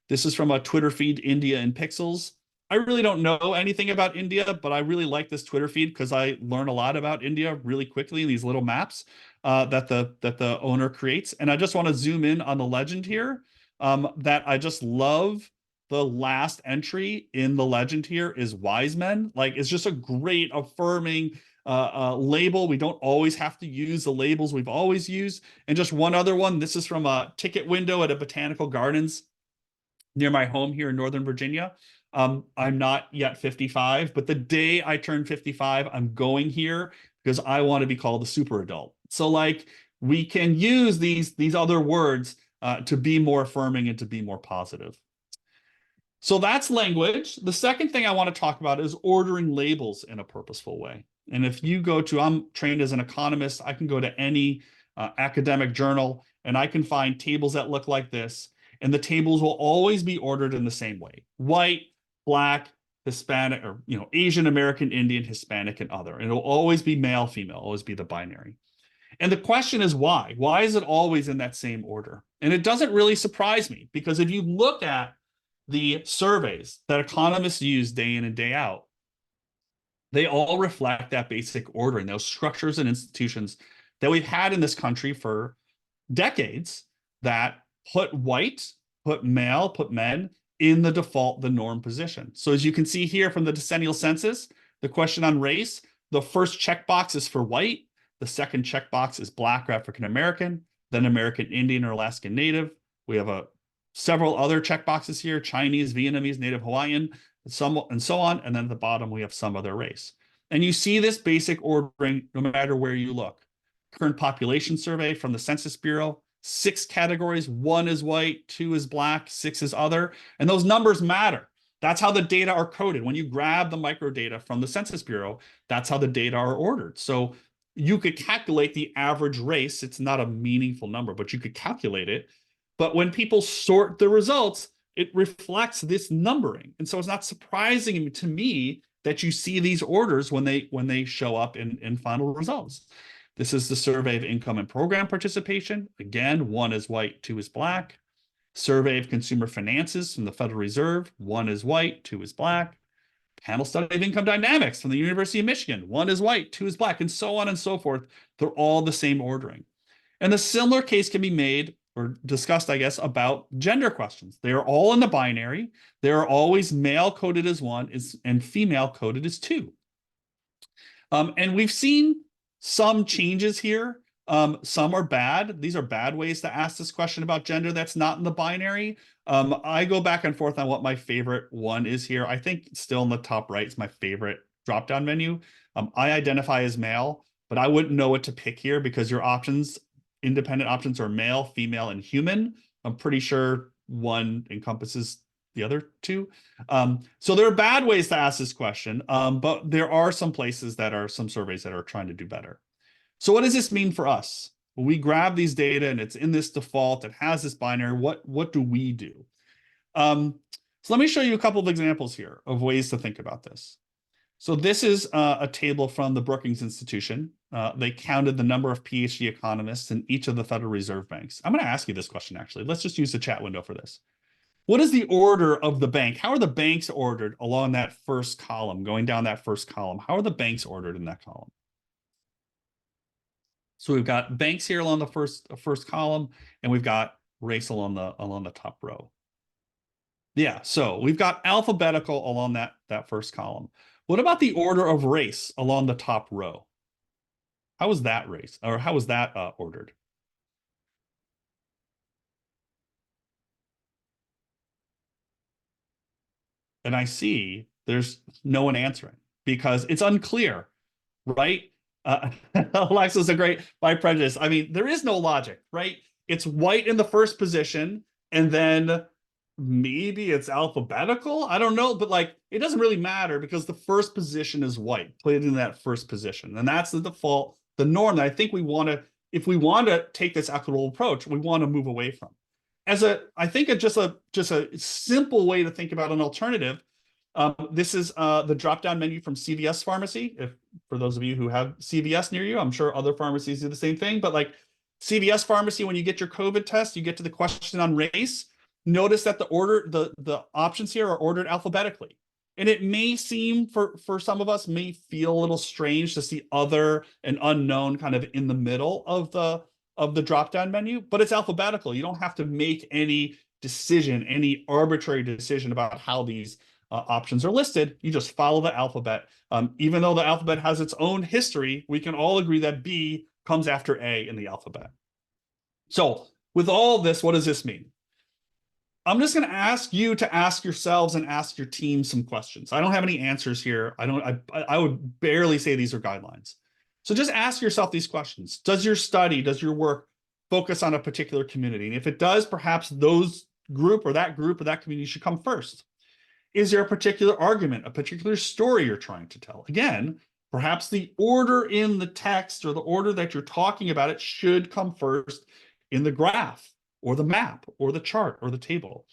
This is from a Twitter feed, India in Pixels. I really don't know anything about India, but I really like this Twitter feed because I learn a lot about India really quickly in these little maps that the owner creates. And I just want to zoom in on the legend here that I just love. The last entry in the legend here is wise men. Like, it's just a great affirming label. We don't always have to use the labels we've always used. And just one other one. This is from a ticket window at a botanical gardens near my home here in Northern Virginia. I'm not yet 55, but the day I turn 55, I'm going here because I want to be called a super adult. So like, we can use these other words to be more affirming and to be more positive. So that's language. The second thing I want to talk about is ordering labels in a purposeful way. And if you go to, I'm trained as an economist, I can go to any academic journal and I can find tables that look like this. And the tables will always be ordered in the same way: white, Black, Hispanic, or Asian American, Indian, Hispanic, and other. And it'll always be male, female, always be the binary. And the question is why? Why is it always in that same order? And it doesn't really surprise me, because if you look at the surveys that economists use day in and day out, they all reflect that basic ordering, those structures and institutions that we've had in this country for decades that put white, put male, put men in the default, the norm position. So as you can see here from the decennial census, the question on race, the first checkbox is for white, the second checkbox is Black or African American, then American Indian or Alaskan Native. We have several other checkboxes here: Chinese, Vietnamese, Native Hawaiian, and so on. And then at the bottom, we have some other race. And you see this basic ordering no matter where you look. Current population survey from the Census Bureau, 6 categories: 1 is white, 2 is Black, 6 is other. And those numbers matter. That's how the data are coded. When you grab the microdata from the Census Bureau, that's how the data are ordered. So you could calculate the average race. It's not a meaningful number, but you could calculate it But when people sort the results, it reflects this numbering. And so it's not surprising to me that you see these orders when they show up in final results. This is the survey of income and program participation. Again, 1 is white, 2 is black. Survey of consumer finances from the Federal Reserve, 1 is white, 2 is black. Panel study of income dynamics from the University of Michigan, 1 is white, 2 is black, and so on and so forth. They're all the same ordering. And a similar case can be made or discussed, I guess, about gender questions. They are all in the binary. They are always male coded as 1 and female coded as 2. And we've seen some changes here. Some are bad. These are bad ways to ask this question about gender that's not in the binary. I go back and forth on what my favorite one is here. I think still in the top right is my favorite drop-down menu. I identify as male, but I wouldn't know what to pick here because your options, independent options, are male, female, and human. I'm pretty sure one encompasses the other two. So there are bad ways to ask this question, but there are some places that are some surveys that are trying to do better. So what does this mean for us? When we grab these data and it's in this default, it has this binary, what do we do? So let me show you a couple of examples here of ways to think about this. So this is a table from the Brookings Institution. They counted the number of PhD economists in each of the Federal Reserve banks. I'm going to ask you this question, actually. Let's just use the chat window for this. What is the order of the bank? How are the banks ordered along that first column, going down that first column? How are the banks ordered in that column? So we've got banks here along the first column, and we've got race along the top row. Yeah, so we've got alphabetical along that first column. What about the order of race along the top row? How was that race, or how was that ordered? And I see there's no one answering because it's unclear, right? Alexa's a great by prejudice. I mean, there is no logic, right? It's white in the first position, and then maybe it's alphabetical. I don't know, but like it doesn't really matter because the first position is white, put it in that first position, and that's the default, the norm that I think we want to, if we want to take this equitable approach, we want to move away from. I think just a simple way to think about an alternative. This is the drop-down menu from CVS Pharmacy. If for those of you who have CVS near you, I'm sure other pharmacies do the same thing. But like CVS Pharmacy, when you get your COVID test, you get to the question on race. Notice that the options here are ordered alphabetically. And it may seem for some of us may feel a little strange to see other and unknown kind of in the middle of the drop-down menu, but it's alphabetical. You don't have to make any decision, any arbitrary decision about how these options are listed. You just follow the alphabet. Even though the alphabet has its own history, we can all agree that B comes after A in the alphabet. So with all this, what does this mean? I'm just going to ask you to ask yourselves and ask your team some questions. I don't have any answers here. I would barely say these are guidelines. So just ask yourself these questions. Does your study, does your work focus on a particular community? And if it does, perhaps those group or that community should come first. Is there a particular argument, a particular story you're trying to tell? Again, perhaps the order in the text or the order that you're talking about it should come first in the graph or the map or the chart or the table.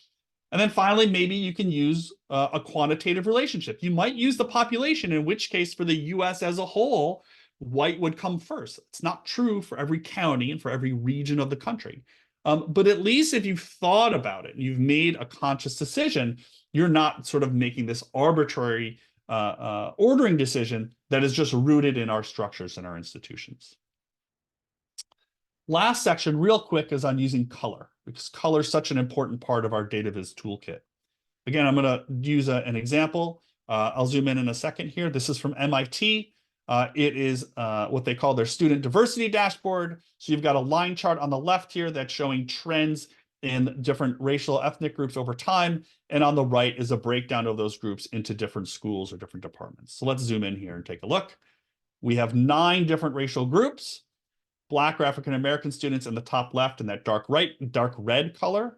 And then finally, maybe you can use a quantitative relationship. You might use the population, in which case for the US as a whole, white would come first. It's not true for every county and for every region of the country. But at least if you've thought about it and you've made a conscious decision, you're not sort of making this arbitrary ordering decision that is just rooted in our structures and our institutions. Last section, real quick, is on using color, because color is such an important part of our DataViz toolkit. Again, I'm going to use an example. I'll zoom in a second here. This is from MIT. It is what they call their student diversity dashboard. So you've got a line chart on the left here that's showing trends in different racial ethnic groups over time. And on the right is a breakdown of those groups into different schools or different departments. So let's zoom in here and take a look. We have 9 different racial groups. Black or African American students in the top left in that dark red color,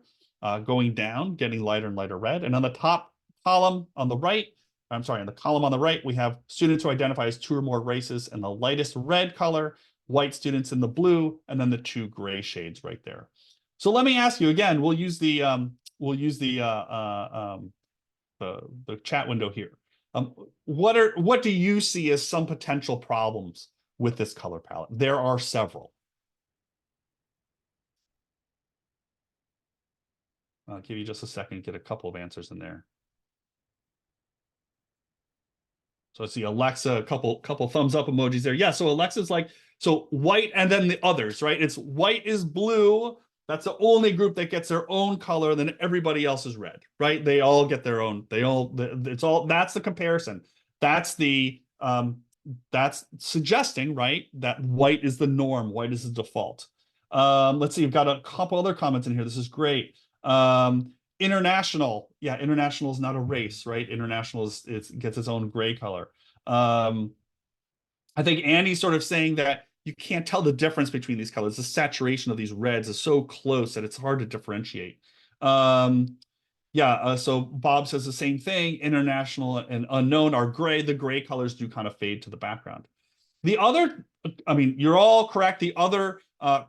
going down, getting lighter and lighter red. And on the top column on the right, on the column on the right, we have students who identify as 2 or more races in the lightest red color, white students in the blue, and then the 2 gray shades right there. So let me ask you again. We'll use the chat window here. What do you see as some potential problems with this color palette? There are several. I'll give you just a second, get a couple of answers in there. So I see Alexa, a couple thumbs up emojis there. Yeah, so Alexa's like, so white and then the others, right? It's white is blue. That's the only group that gets their own color. Then everybody else is red, right? They all get their own. It's all, that's the comparison. That's that's suggesting, right, that white is the norm. White is the default. Let's see, we've got a couple other comments in here. This is great. International, yeah, international is not a race, right? International it gets its own gray color. I think Andy's sort of saying that you can't tell the difference between these colors. The saturation of these reds is so close that it's hard to differentiate. Yeah, so Bob says the same thing. International and unknown are gray. The gray colors do kind of fade to the background. The other, I mean, you're all correct. The other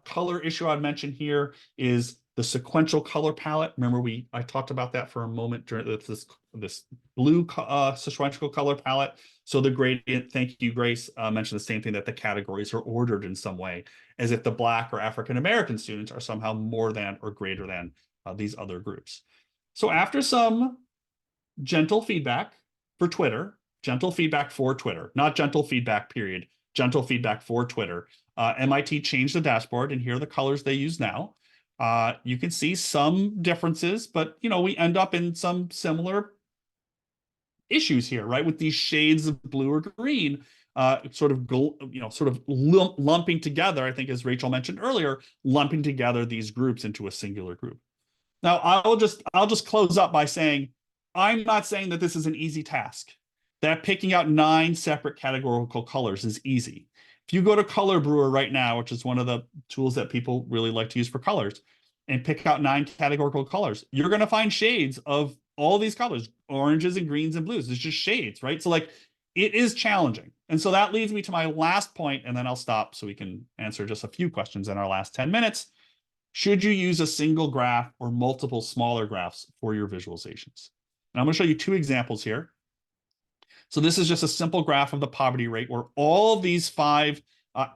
color issue I'd mention here is the sequential color palette. Remember, I talked about that for a moment during this blue sequential color palette. So the gradient, thank you, Grace, mentioned the same thing, that the categories are ordered in some way, as if the Black or African American students are somehow more than or greater than these other groups. So after some gentle feedback for Twitter, not gentle feedback, period, gentle feedback for Twitter, MIT changed the dashboard, and here are the colors they use now. You can see some differences, but we end up in some similar issues here, right? With these shades of blue or green, sort of lumping together. I think, as Rachel mentioned earlier, lumping together these groups into a singular group. Now, I'll just close up by saying, I'm not saying that this is an easy task, that picking out 9 separate categorical colors is easy. If you go to Color Brewer right now, which is one of the tools that people really like to use for colors, and pick out 9 categorical colors, you're going to find shades of all these colors, oranges and greens and blues. It's just shades, right? So like, it is challenging. And so that leads me to my last point, and then I'll stop so we can answer just a few questions in our last 10 minutes. Should you use a single graph or multiple smaller graphs for your visualizations? And I'm going to show you 2 examples here. So this is just a simple graph of the poverty rate where all these 5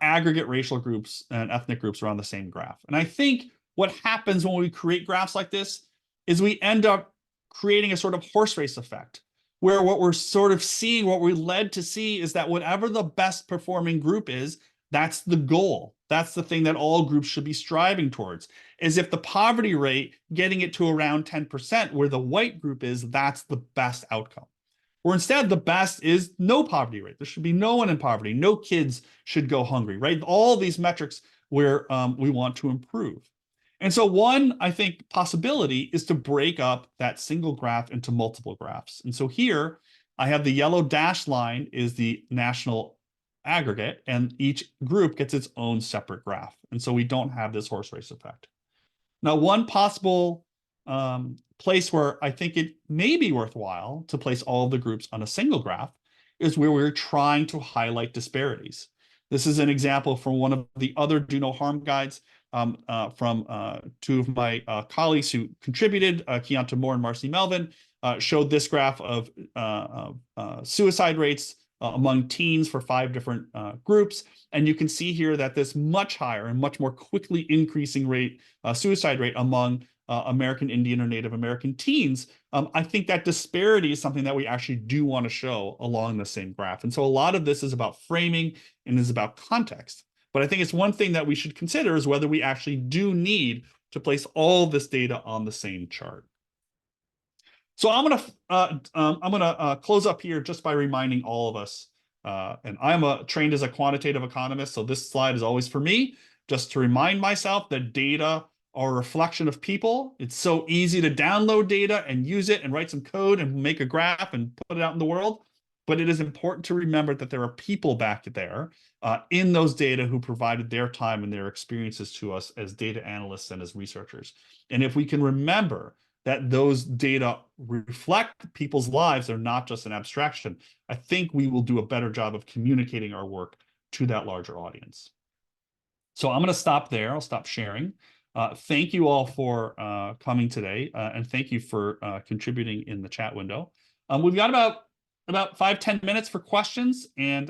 aggregate racial groups and ethnic groups are on the same graph. And I think what happens when we create graphs like this is we end up creating a sort of horse race effect, where what we're sort of seeing, what we're led to see, is that whatever the best performing group is, that's the goal. That's the thing that all groups should be striving towards. As if the poverty rate, getting it to around 10%, where the white group is, that's the best outcome. Or instead, the best is no poverty rate. There should be no one in poverty. No kids should go hungry, right? All these metrics where we want to improve. And so one, I think, possibility is to break up that single graph into multiple graphs. And so here, I have the yellow dashed line is the national aggregate, and each group gets its own separate graph. And so we don't have this horse race effect. Now, one possible place where I think it may be worthwhile to place all of the groups on a single graph is where we're trying to highlight disparities. This is an example from one of the other Do No Harm guides from 2 of my colleagues who contributed, Keonta Moore and Marcy Melvin, showed this graph of suicide rates among teens for 5 different groups. And you can see here that this much higher and much more quickly increasing rate, suicide rate among American Indian or Native American teens. I think that disparity is something that we actually do want to show along the same graph. And so a lot of this is about framing and is about context. But I think it's one thing that we should consider is whether we actually do need to place all this data on the same chart. So I'm gonna close up here just by reminding all of us, and I'm trained as a quantitative economist, so this slide is always for me, just to remind myself that data are a reflection of people. It's so easy to download data and use it and write some code and make a graph and put it out in the world. But it is important to remember that there are people back there in those data who provided their time and their experiences to us as data analysts and as researchers. And if we can remember that those data reflect people's lives, they're not just an abstraction, I think we will do a better job of communicating our work to that larger audience. So I'm going to stop there. I'll stop sharing. Thank you all for coming today, and thank you for contributing in the chat window. We've got about 5-10 minutes for questions, and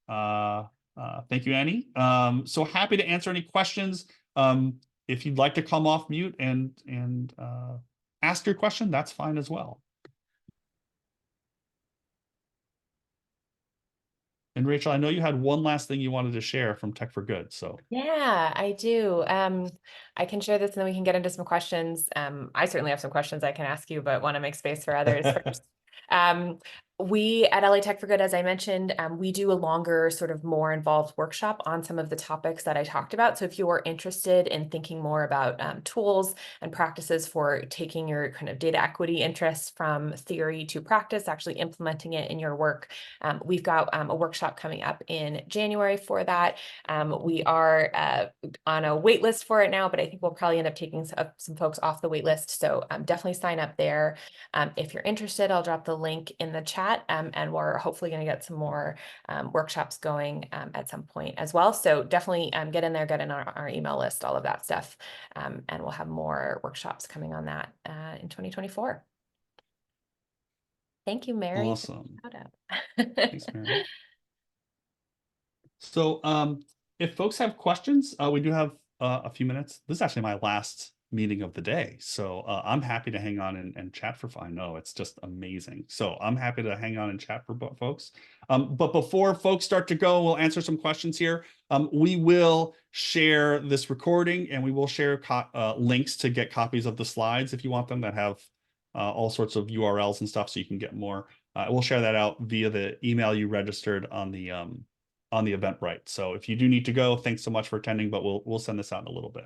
thank you, Annie. So happy to answer any questions. If you'd like to come off mute and ask your question, that's fine as well. And Rachel, I know you had one last thing you wanted to share from Tech4Good, so. Yeah, I do. I can share this and then we can get into some questions. I certainly have some questions I can ask you, but want to make space for others first. We at LA Tech4Good, as I mentioned, we do a longer, sort of more involved workshop on some of the topics that I talked about. So if you are interested in thinking more about tools and practices for taking your kind of data equity interests from theory to practice, actually implementing it in your work, we've got a workshop coming up in January for that. We are on a wait list for it now, but I think we'll probably end up taking some folks off the wait list. So definitely sign up there. If you're interested, I'll drop the link in the chat, and we're hopefully going to get some more workshops going at some point as well. So definitely get in there, get in our email list, all of that stuff. And we'll have more workshops coming on that in 2024. Thank you, Mary. Awesome. For the shout Thanks, out. Mary. So if folks have questions, we do have a few minutes. This is actually my last meeting of the day. So I'm happy to hang on and chat for, I know it's just amazing. So I'm happy to hang on and chat for folks. But before folks start to go, we'll answer some questions here. We will share this recording and we will share links to get copies of the slides if you want them, that have all sorts of URLs and stuff so you can get more. We'll share that out via the email you registered on the Eventbrite. So if you do need to go, thanks so much for attending, but we'll send this out in a little bit.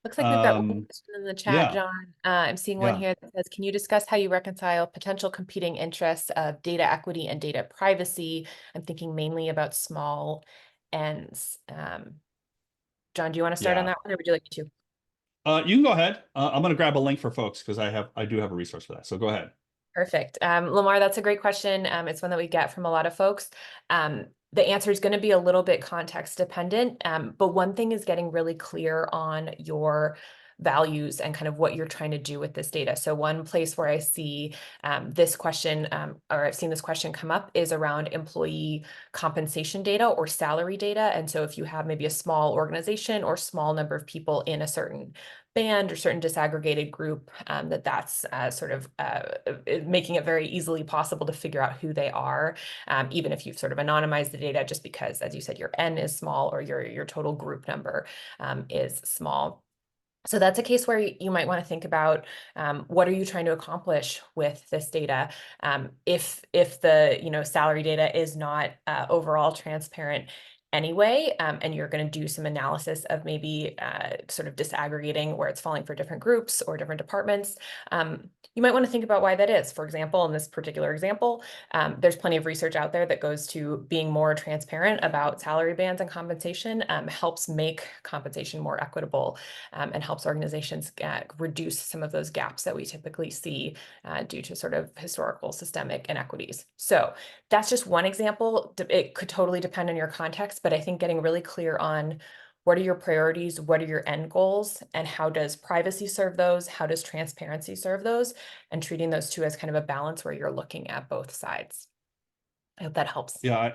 Looks like we've got one question in the chat, Yeah, John. I'm seeing one here that says, can you discuss how you reconcile potential competing interests of data equity and data privacy? I'm thinking mainly about small ends. John, do you want to start on that one, or would you like me to? You can go ahead. I'm going to grab a link for folks because I do have a resource for that. So go ahead. Perfect. Lamar, that's a great question. It's one that we get from a lot of folks. The answer is going to be a little bit context dependent, but one thing is getting really clear on your values and kind of what you're trying to do with this data. So one place where I see this question, or I've seen this question come up, is around employee compensation data or salary data. And so if you have maybe a small organization or small number of people in a certain band or certain disaggregated group, that's sort of making it very easily possible to figure out who they are, even if you've sort of anonymized the data, just because, as you said, your N is small or your total group number is small. So that's a case where you might want to think about what are you trying to accomplish with this data. If the salary data is not overall transparent anyway, and you're going to do some analysis of maybe sort of disaggregating where it's falling for different groups or different departments, you might want to think about why that is. For example, in this particular example, there's plenty of research out there that goes to being more transparent about salary bands and compensation helps make compensation more equitable, and helps organizations reduce some of those gaps that we typically see due to sort of historical systemic inequities. So that's just one example. It could totally depend on your context, but I think getting really clear on what are your priorities, what are your end goals, and how does privacy serve those, how does transparency serve those, and treating those two as kind of a balance where you're looking at both sides. I hope that helps. Yeah,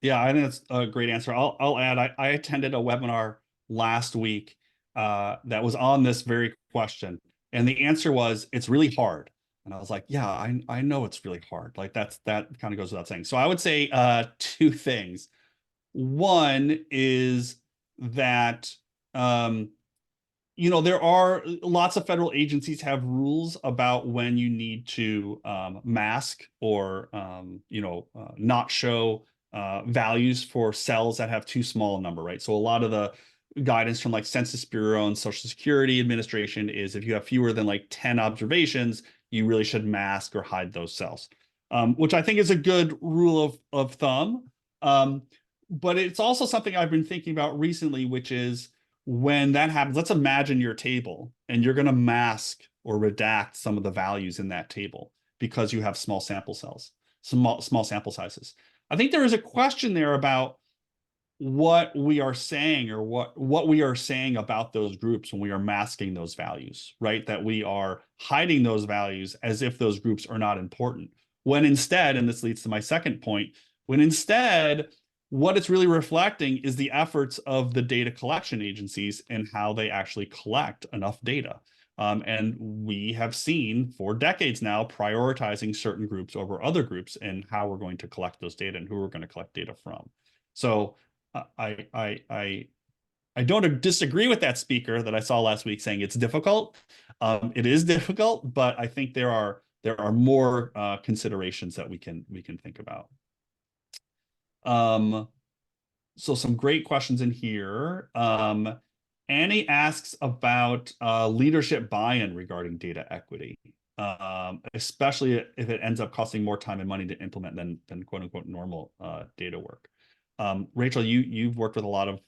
I think that's a great answer. I'll add, I attended a webinar last week that was on this very question, and the answer was it's really hard. And I was like, yeah, I know it's really hard. Like that kind of goes without saying. So I would say two things. One is that there are lots of federal agencies have rules about when you need to mask or not show values for cells that have too small a number, right? So a lot of the guidance from like Census Bureau and Social Security Administration is if you have fewer than like 10 observations, you really should mask or hide those cells, which I think is a good rule of thumb. But it's also something I've been thinking about recently, which is when that happens, let's imagine your table and you're going to mask or redact some of the values in that table because you have small sample sizes. I think there is a question there about what we are saying, or what we are saying about those groups when we are masking those values, right? That we are hiding those values as if those groups are not important. When instead, and this leads to my second point, when instead what it's really reflecting is the efforts of the data collection agencies and how they actually collect enough data. And we have seen for decades now prioritizing certain groups over other groups and how we're going to collect those data and who we're going to collect data from. So I don't disagree with that speaker that I saw last week saying it's difficult. It is difficult, but I think there are more considerations that we can think about. So some great questions in here. Annie asks about leadership buy-in regarding data equity, especially if it ends up costing more time and money to implement than quote unquote normal data work. Rachel, you've worked with a lot of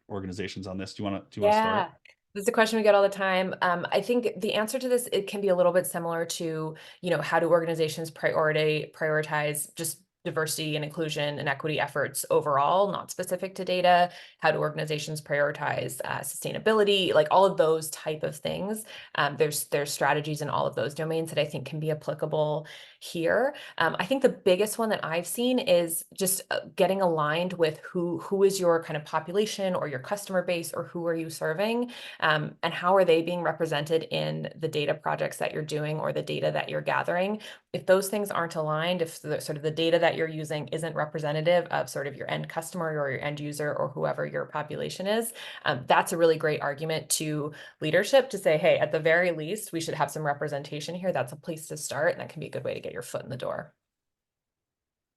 organizations on this. Do you want to Yeah, start? this is a question we get all the time. I think the answer to this, it can be a little bit similar to, how do organizations prioritize just diversity and inclusion and equity efforts overall, not specific to data? How do organizations prioritize sustainability? Like all of those type of things. There's strategies in all of those domains that I think can be applicable here. I think the biggest one that I've seen is just getting aligned with who is your kind of population or your customer base, or who are you serving, and how are they being represented in the data projects that you're doing or the data that you're gathering. If those things aren't aligned, if sort of the data that you're using isn't representative of sort of your end customer or your end user or whoever your population is, that's a really great argument to leadership to say, hey, at the very least, we should have some representation here. That's a place to start, and that can be a good way to get your foot in the door.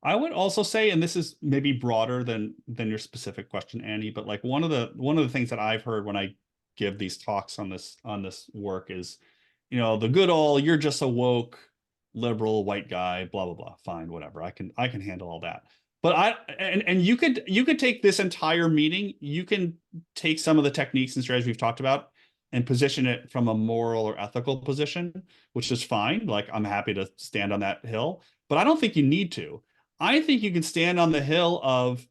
I would also say, and this is maybe broader than your specific question, Annie, but like one of the things that I've heard when I give these talks on this work is, the good old you're just a woke liberal white guy, blah blah blah. Fine, whatever. I can handle all that. But and you could take this entire meeting, you can take some of the techniques and strategies we've talked about and position it from a moral or ethical position, which is fine. Like I'm happy to stand on that hill, but I don't think you need to. I think you can stand on the hill of,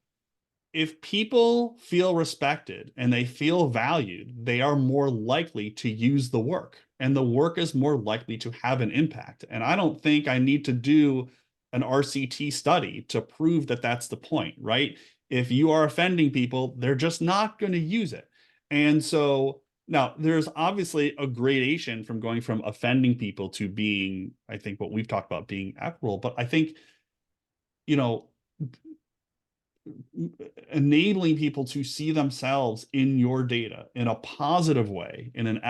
if people feel respected and they feel valued, they are more likely to use the work, and the work is more likely to have an impact. And I don't think I need to do an RCT study to prove that that's the point, right? If you are offending people, they're just not going to use it. And so now there's obviously a gradation from going from offending people to being, I think what we've talked about, being equitable. But I think, you know, enabling people to see themselves in your data in a positive way, in an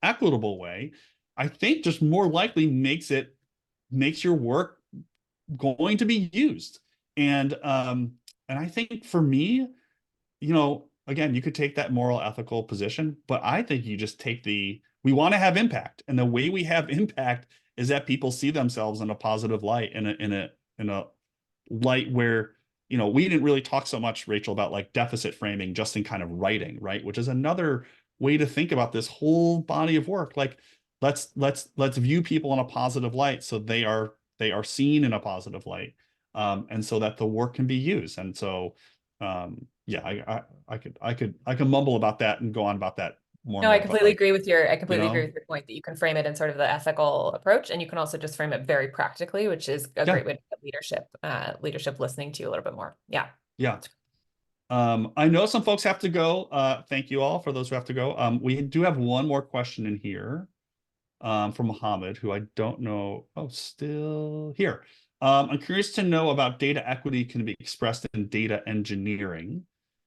equitable way, I think just more likely makes your work going to be used. And I think for me, again, you could take that moral ethical position, but I think you just take we want to have impact, and the way we have impact is that people see themselves in a positive light, in a light where, we didn't really talk so much, Rachel, about like deficit framing just in kind of writing, right? Which is another way to think about this whole body of work. Like let's view people in a positive light, so they are seen in a positive light, and so that the work can be used. And so yeah, I could mumble about that and go on about that more and No, I more, but completely like, agree with your you know, point that you can frame it in sort of the ethical approach, and you can also just frame it very practically, which is a yeah, great way to get leadership listening to you a little bit more. Yeah. yeah. I know some folks have to go. Thank you all for those who have to go. We do have one more question in here, from Mohammed, who I don't know. Oh, still here. I'm curious to know about data equity can be expressed in data engineering.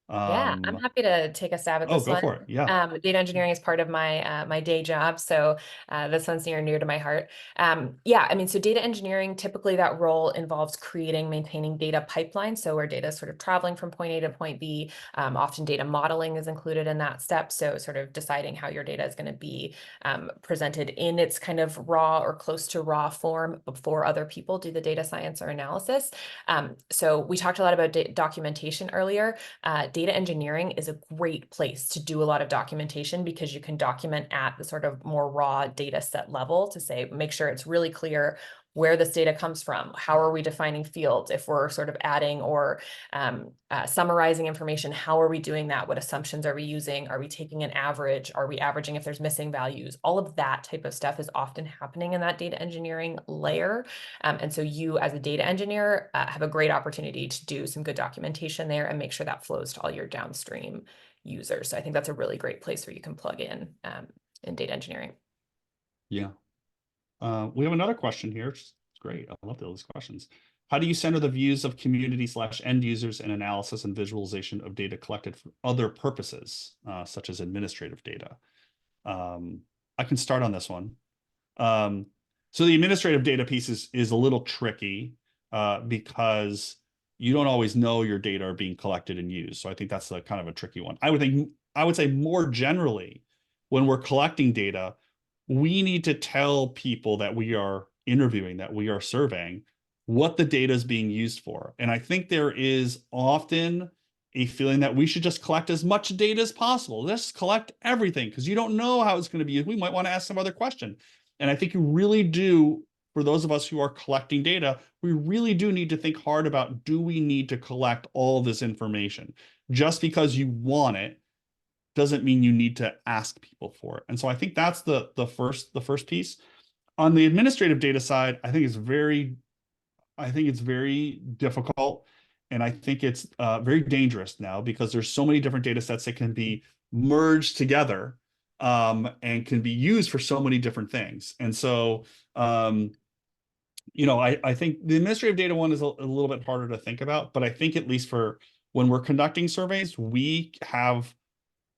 Yeah, I'm happy to take a stab at Oh, this go one. for it. Yeah. Data engineering is part of my day job, so this one's near and dear to my heart. Yeah, I mean, so data engineering, typically that role involves creating, maintaining data pipelines, so where data is sort of traveling from point A to point B. Often data modeling is included in that step, so sort of deciding how your data is going to be presented in its kind of raw or close to raw form before other people do the data science or analysis. So we talked a lot about documentation earlier. Data engineering is a great place to do a lot of documentation, because you can document at the sort of more raw data set level to say, make sure it's really clear where this data comes from. How are we defining fields? If we're sort of adding or summarizing information, how are we doing that? What assumptions are we using? Are we taking an average? Are we averaging if there's missing values? All of that type of stuff is often happening in that data engineering layer. And so you as a data engineer have a great opportunity to do some good documentation there and make sure that flows to all your downstream users. So I think that's a really great place where you can plug in data engineering. Yeah. We have another question here. It's great. I love all these questions. How do you center the views of community/end users in analysis and visualization of data collected for other purposes, such as administrative data? I can start on this one. So the administrative data piece is a little tricky because you don't always know your data are being collected and used. So I think that's a kind of a tricky one. I would say more generally, when we're collecting data, we need to tell people that we are interviewing, that we are surveying, what the data is being used for. And I think there is often a feeling that we should just collect as much data as possible. Let's collect everything because you don't know how it's going to be used. We might want to ask some other question. And I think you really do, for those of us who are collecting data, we really do need to think hard about, do we need to collect all this information? Just because you want it doesn't mean you need to ask people for it. And so I think that's the first piece. On the administrative data side, I think it's very difficult, and I think it's very dangerous now because there's so many different data sets that can be merged together and can be used for so many different things. And so I think the administrative data one is a little bit harder to think about, but I think at least for when we're conducting surveys, we have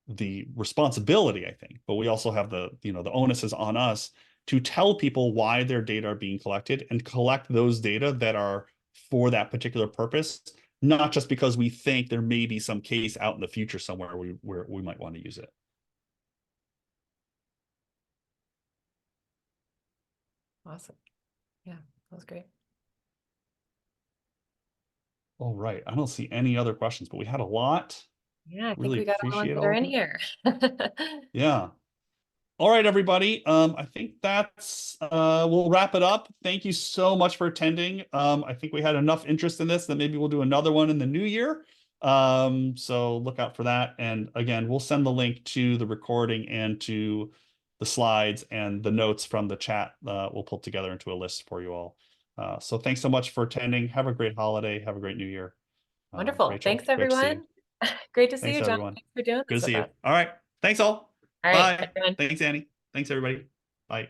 the responsibility, I think, but we also have the onus is on us to tell people why their data are being collected and collect those data that are for that particular purpose, not just because we think there may be some case out in the future somewhere where we might want to use it. Awesome. Yeah, that was great. All right. I don't see any other questions, but we had a lot. Yeah, I think Really we got all the ones appreciate that are all of in it. here. Yeah. All right, everybody. I think that's we'll wrap it up. Thank you so much for attending. I think we had enough interest in this that maybe we'll do another one in the new year. So look out for that. And again, we'll send the link to the recording and to the slides and the notes from the chat. We'll pull together into a list for you all. So thanks so much for attending. Have a great holiday. Have a great new year. Wonderful. Rachel, Thanks, great to see you. everyone. Great to see Thanks, you, John. everyone. Thanks for doing Good to this with see you. us. All right. Thanks all. All right, Bye. everyone. Thanks, Annie. Thanks, everybody. Bye.